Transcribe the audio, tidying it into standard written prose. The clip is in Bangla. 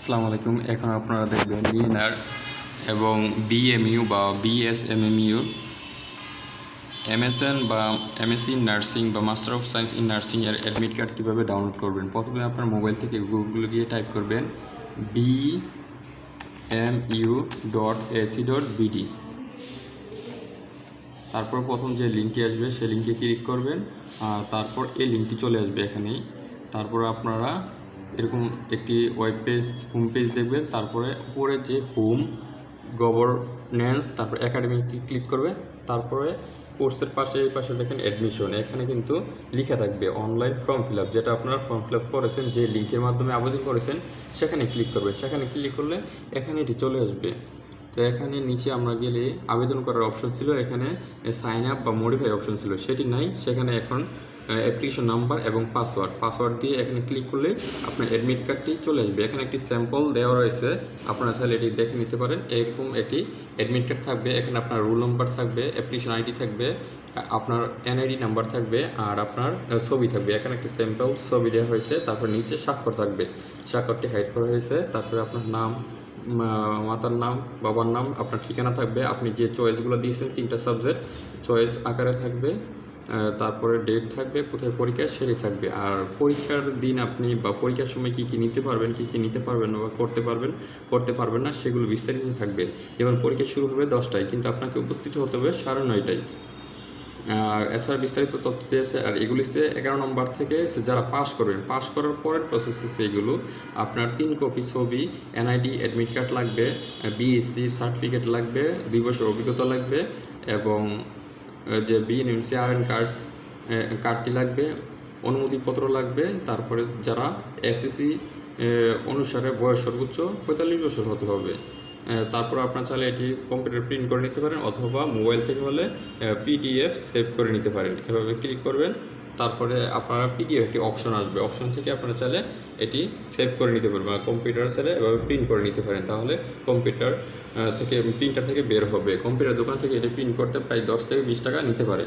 আসসালামু আলাইকুম। এখন আপনারা দেখবেন ডিএনআর এবং বিএমইউ বা বিএসএমএমইউ এমএসএন বা এমএসসি নার্সিং বা master of science in nursing এর অ্যাডমিট কার্ড কীভাবে ডাউনলোড করবেন। প্রথমে আপনার মোবাইল থেকে গুগলে গিয়ে টাইপ করবেন bmu.ac.bd। তারপর প্রথম যে লিঙ্কটি আসবে সেই লিঙ্কে ক্লিক করবেন, তারপর এই লিঙ্কটি চলে আসবে এখানেই। তারপর আপনারা এরকম একটি ওয়েব পেজ, হোম পেজ দেখবেন। তারপরে উপরে যে হোম, গভর্নেন্স, তারপর একাডেমিকে ক্লিক করবে। তারপরে কোর্সের পাশে এই পাশে দেখেন অ্যাডমিশন, এখানে কিন্তু লেখা থাকবে অনলাইন ফর্ম ফিল আপ। যেটা আপনারা ফর্ম ফিল আপ করেছেন, যে লিঙ্কের মাধ্যমে আবেদন করেছেন, সেখানে ক্লিক করবেন। সেখানে ক্লিক করলে এখানে এটি চলে আসবে। তো এখানে নিচে আমরা গেলে আবেদন করার অপশন ছিল, এখানে সাইন আপ বা মডিফাই অপশন ছিল, সেটি নাই। সেখানে এখন অ্যাপ্লিকেশন নাম্বার এবং পাসওয়ার্ড দিয়ে এখানে ক্লিক করলে আপনার অ্যাডমিট কার্ডটি চলে আসবে। এখানে একটি স্যাম্পল দেওয়া রয়েছে, আপনারা চাইলে এটি দেখে নিতে পারেন। এরকম এটি অ্যাডমিট কার্ড থাকবে, এখানে আপনার রোল নাম্বার থাকবে, অ্যাপ্লিকেশন আইডি থাকবে, আপনার এনআইডি নাম্বার থাকবে, আর আপনার ছবি থাকবে। এখানে একটি স্যাম্পল ছবি দেওয়া হয়েছে। তারপর নিচে স্বাক্ষর থাকবে, স্বাক্ষরটি হাইড করা হয়েছে। তারপরে আপনার নাম, মাতার নাম, বাবার নাম, আপনার ঠিকানা থাকবে। আপনি যে চয়েসগুলো দিয়েছেন 3টা সাবজেক্ট চয়েস আকারে থাকবে। তারপরে ডেট থাকবে, কোথায় পরীক্ষা সেটি থাকবে। আর পরীক্ষার দিন আপনি বা পরীক্ষার সময় কী কী নিতে পারবেন, কী কী নিতে পারবেন না বা করতে পারবেন না, সেগুলো বিস্তারিত থাকবে। যেমন পরীক্ষা শুরু হবে 10টায়, কিন্তু আপনাকে উপস্থিত হতে হবে 9:30টায়। আর এছাড়া বিস্তারিত তথ্য দিয়েছে। আর এগুলি হচ্ছে 11 নম্বর থেকে যারা পাস করবেন, পাস করার পরের প্রসেস হচ্ছে এগুলো। আপনার 3 কপি ছবি, এনআইডি, অ্যাডমিট কার্ড লাগবে, বিএসসি সার্টিফিকেট লাগবে, 2 বছর অভিজ্ঞতা লাগবে, এবং যে বিএনএমসিআরএন কার্ডটি লাগবে, অনুমতিপত্র লাগবে। তারপরে যারা এসএসসি অনুসারে বয়স সর্বোচ্চ 45 বছর হতে হবে। তারপর আপনার চাইলে এটি কম্পিউটার প্রিন্ট করে নিতে পারেন, অথবা মোবাইল থেকে হলে পিডিএফ সেভ করে নিতে পারেন। এভাবে ক্লিক করবেন, তারপরে আপনারা পিডিএফ একটি অপশন আসবে, অপশন থেকে আপনারা চাইলে এটি সেভ করে নিতে পারবেন, বা কম্পিউটার চাইলে এভাবে প্রিন্ট করে নিতে পারেন। তাহলে কম্পিউটার থেকে প্রিন্টার থেকে বের হবে। কম্পিউটার দোকান থেকে এটি প্রিন্ট করতে প্রায় 10 থেকে 20 টাকা নিতে পারে।